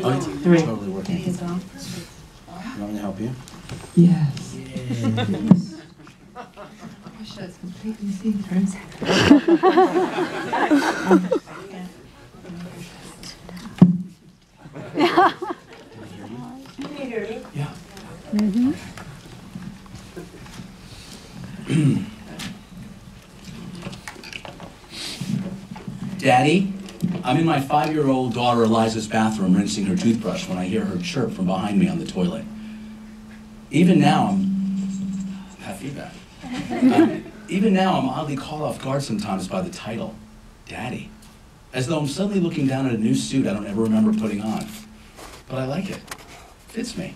Oh, it's totally working. You want me to help you? Yes. Yes. Gosh, that's completely see-through. Can you hear me? Yeah. Mm-hmm. Daddy, I'm in my 5-year-old daughter Eliza's bathroom rinsing her toothbrush when I hear her chirp from behind me on the toilet. Even now, I'm oddly caught off guard sometimes by the title, Daddy. As though I'm suddenly looking down at a new suit I don't ever remember putting on. But I like it. Fits me.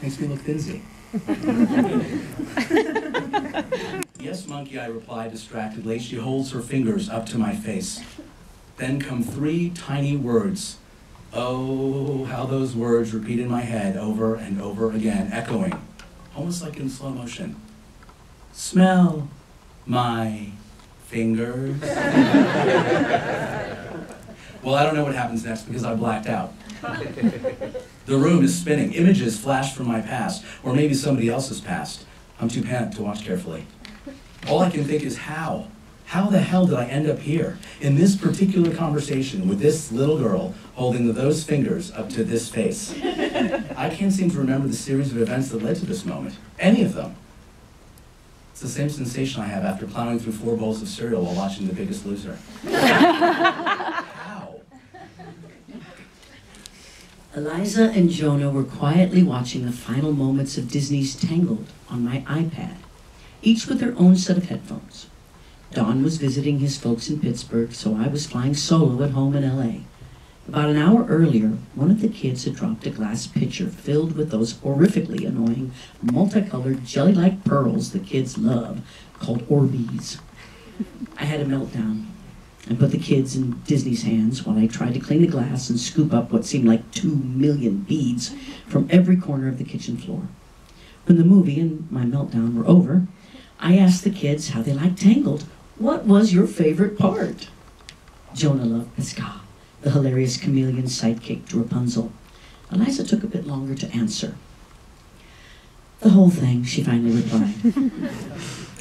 Makes me look thinsy. Yes, monkey, I replied distractedly. She holds her fingers up to my face. Then come 3 tiny words. Oh, how those words repeat in my head over and over again, echoing, almost like in slow motion. Smell my fingers. Well, I don't know what happens next because I blacked out. The room is spinning. Images flash from my past, or maybe somebody else's past. I'm too panicked to watch carefully. All I can think is how? How the hell did I end up here, in this particular conversation with this little girl holding those fingers up to this face? I can't seem to remember the series of events that led to this moment. Any of them. It's the same sensation I have after plowing through 4 bowls of cereal while watching The Biggest Loser. How? Eliza and Jonah were quietly watching the final moments of Disney's Tangled on my iPad, each with their own set of headphones. Don was visiting his folks in Pittsburgh, so I was flying solo at home in LA. About an hour earlier, one of the kids had dropped a glass pitcher filled with those horrifically annoying, multicolored, jelly-like pearls the kids love, called Orbeez. I had a meltdown and put the kids in Disney's hands while I tried to clean the glass and scoop up what seemed like 2 million beads from every corner of the kitchen floor. When the movie and my meltdown were over, I asked the kids how they liked Tangled. What was your favorite part? Jonah loved Pascal, the hilarious chameleon sidekick to Rapunzel. Eliza took a bit longer to answer. The whole thing, she finally replied.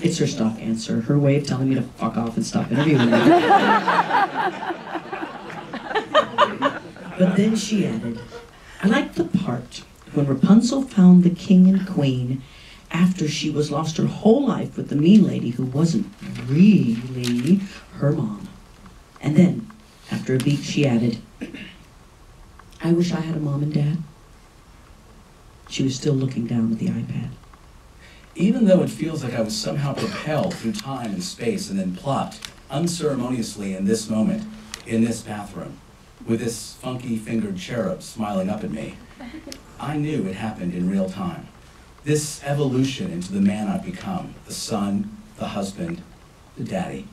It's her stock answer, her way of telling me to fuck off and stop interviewing me. But then she added, I liked the part when Rapunzel found the king and queen after she was lost her whole life with the mean lady who wasn't really her mom. And then, after a beat, she added, I wish I had a mom and dad. She was still looking down at the iPad. Even though it feels like I was somehow propelled through time and space and then plopped unceremoniously in this moment, in this bathroom, with this funky-fingered cherub smiling up at me, I knew it happened in real time. This evolution into the man I've become, the son, the husband, the daddy.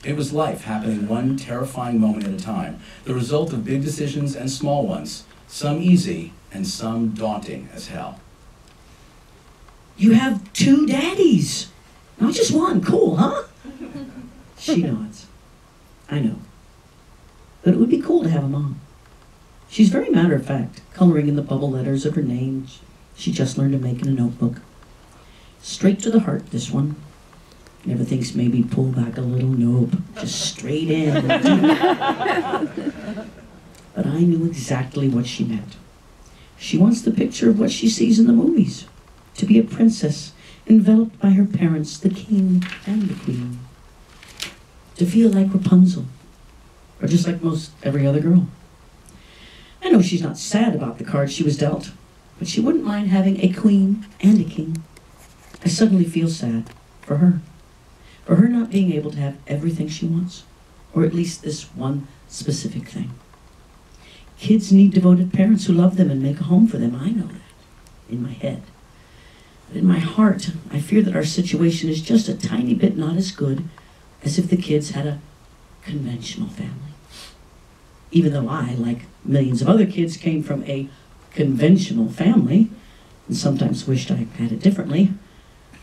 It was life happening one terrifying moment at a time, the result of big decisions and small ones, some easy and some daunting as hell. You have 2 daddies, not just one. Cool, huh? She nods. I know. But it would be cool to have a mom. She's very matter-of-fact, coloring in the bubble letters of her name she just learned to make in a notebook. Straight to the heart, this one. Never thinks maybe pull back a little, nope. Just straight in. But I knew exactly what she meant. She wants the picture of what she sees in the movies. To be a princess, enveloped by her parents, the king and the queen. To feel like Rapunzel, or just like most every other girl. I know she's not sad about the cards she was dealt, but she wouldn't mind having a queen and a king. I suddenly feel sad for her not being able to have everything she wants, or at least this one specific thing. Kids need devoted parents who love them and make a home for them. I know that, in my head. But in my heart, I fear that our situation is just a tiny bit not as good as if the kids had a conventional family. Even though I, like millions of other kids, came from a conventional family, and sometimes wished I had it differently,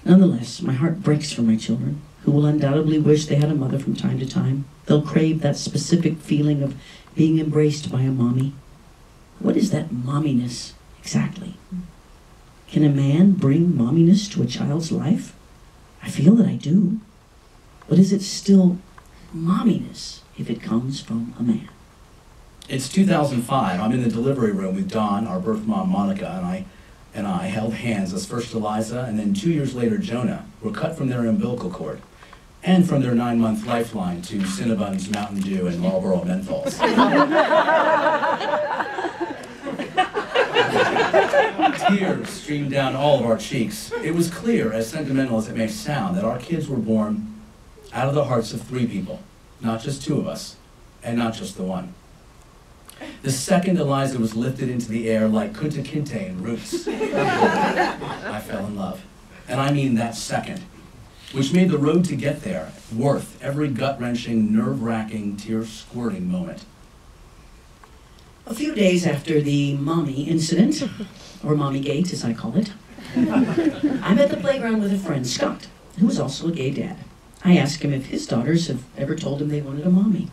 nonetheless, my heart breaks for my children, who will undoubtedly wish they had a mother from time to time. They'll crave that specific feeling of being embraced by a mommy. What is that momminess exactly? Can a man bring momminess to a child's life? I feel that I do. But is it still momminess if it comes from a man? It's 2005. I'm in the delivery room with Dawn, our birth mom, Monica, and I held hands as first Eliza and then 2 years later Jonah were cut from their umbilical cord and from their 9-month lifeline to Cinnabons, Mountain Dew, and Marlboro menthols. Tears streamed down all of our cheeks. It was clear, as sentimental as it may sound, that our kids were born out of the hearts of 3 people, not just 2 of us, and not just the one. The second Eliza was lifted into the air like Kunta Kinte in Roots, I fell in love. And I mean that second, which made the road to get there worth every gut-wrenching, nerve-wracking, tear-squirting moment. A few days after the mommy incident, or mommy gate as I call it, I'm at the playground with a friend, Scott, who is also a gay dad. I ask him if his daughters have ever told him they wanted a mommy.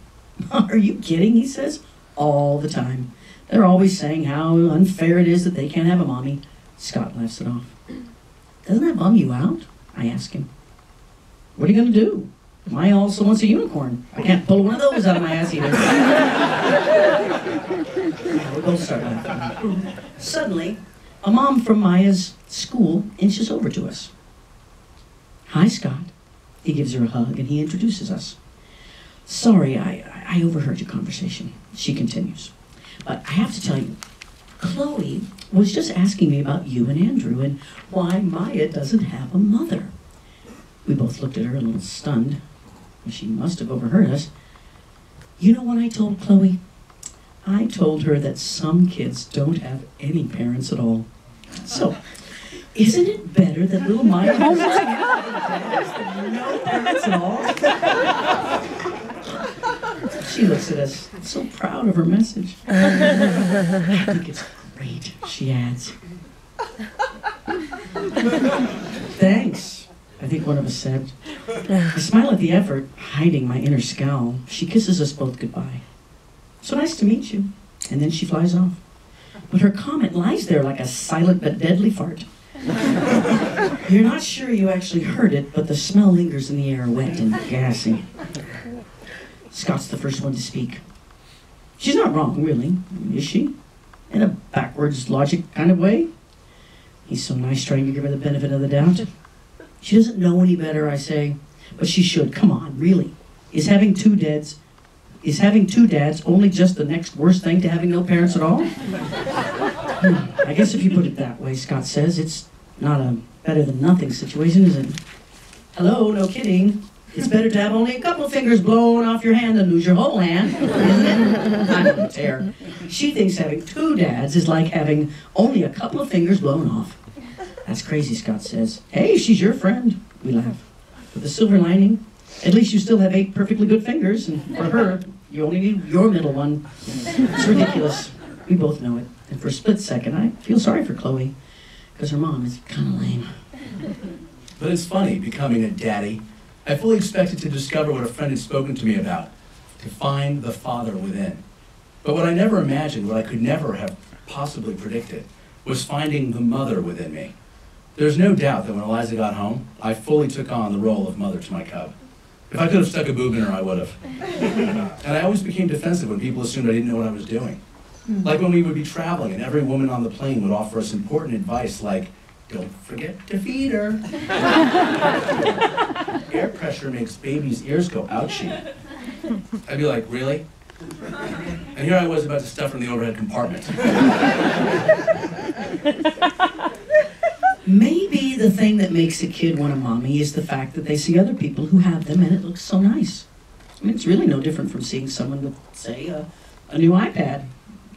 Are you kidding, he says. All the time. They're always saying how unfair it is that they can't have a mommy. Scott laughs it off. Doesn't that bum you out? I ask him. What are you going to do? Maya also wants a unicorn. I can't pull one of those out of my ass either. We both start laughing. Suddenly, a mom from Maya's school inches over to us. Hi, Scott. He gives her a hug and he introduces us. Sorry, I overheard your conversation. She continues. But I have to tell you, Chloe was just asking me about you and Andrew and why Maya doesn't have a mother. We both looked at her a little stunned. She must have overheard us. You know what I told Chloe? I told her that some kids don't have any parents at all. So, isn't it better that little Maya has no parents at all? She looks at us, so proud of her message. I think it's great, she adds. Thanks, I think one of us said. I smile at the effort, hiding my inner scowl. She kisses us both goodbye. So nice to meet you. And then she flies off. But her comment lies there like a silent but deadly fart. You're not sure you actually heard it, but the smell lingers in the air, wet and gassy. Scott's the first one to speak. She's not wrong, really, is she? In a backwards logic kind of way. He's so nice trying to give her the benefit of the doubt. She doesn't know any better, I say, but she should. Come on, really. Is having two dads only just the next worst thing to having no parents at all? I guess if you put it that way, Scott says, it's not a better than nothing situation, is it? Hello, no kidding. It's better to have only a couple of fingers blown off your hand than lose your whole hand, isn't it? I'm on a tear. She thinks having 2 dads is like having only a couple of fingers blown off. That's crazy, Scott says. Hey, she's your friend. We laugh. With the silver lining, at least you still have 8 perfectly good fingers, and for her, you only need your middle one. It's ridiculous. We both know it. And for a split second, I feel sorry for Chloe, because her mom is kind of lame. But it's funny, becoming a daddy. I fully expected to discover what a friend had spoken to me about, to find the father within. But what I never imagined, what I could never have possibly predicted, was finding the mother within me. There's no doubt that when Eliza got home, I fully took on the role of mother to my cub. If I could have stuck a boob in her, I would have. And I always became defensive when people assumed I didn't know what I was doing. Like when we would be traveling and every woman on the plane would offer us important advice like, don't forget to feed her. Air pressure makes babies' ears go ouchy. I'd be like, really? And here I was about to stuff her in the overhead compartment. Maybe the thing that makes a kid want a mommy is the fact that they see other people who have them and it looks so nice. I mean, it's really no different from seeing someone with, say, a new iPad,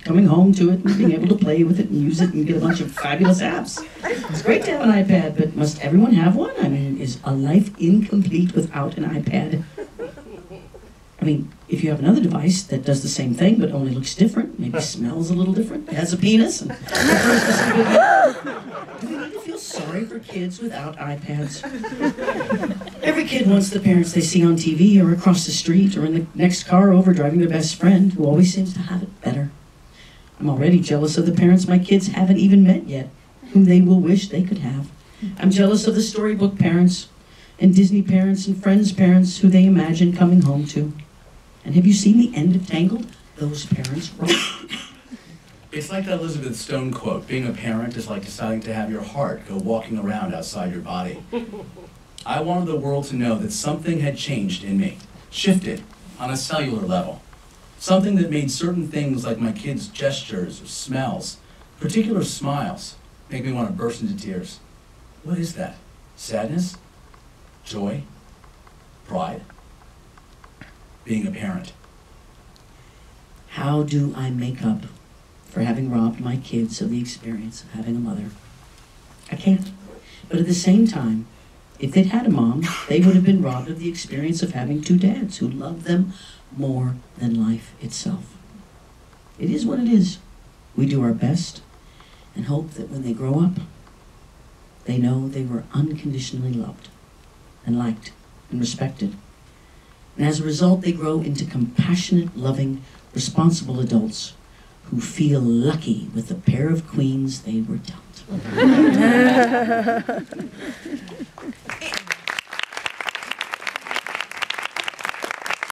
coming home to it and being able to play with it and use it and get a bunch of fabulous apps. It's great to have an iPad, but must everyone have one? I mean, is a life incomplete without an iPad? I mean, if you have another device that does the same thing but only looks different, maybe smells a little different, has a penis, and do we need to feel sorry for kids without iPads? Every kid wants the parents they see on TV or across the street or in the next car over driving their best friend, who always seems to have it better. I'm already jealous of the parents my kids haven't even met yet, whom they will wish they could have. I'm jealous of the storybook parents and Disney parents and Friends parents who they imagine coming home to. And have you seen the end of Tangled? Those parents rock. It's like that Elizabeth Stone quote, being a parent is like deciding to have your heart go walking around outside your body. I wanted the world to know that something had changed in me, shifted on a cellular level. Something that made certain things like my kids' gestures or smells, particular smiles, make me want to burst into tears. What is that? Sadness? Joy? Pride? Being a parent. How do I make up for having robbed my kids of the experience of having a mother? I can't. But at the same time, if they'd had a mom, they would have been robbed of the experience of having two dads who loved them more than life itself. It is what it is. We do our best and hope that when they grow up, they know they were unconditionally loved and liked and respected. And as a result, they grow into compassionate, loving, responsible adults who feel lucky with the pair of queens they were dealt.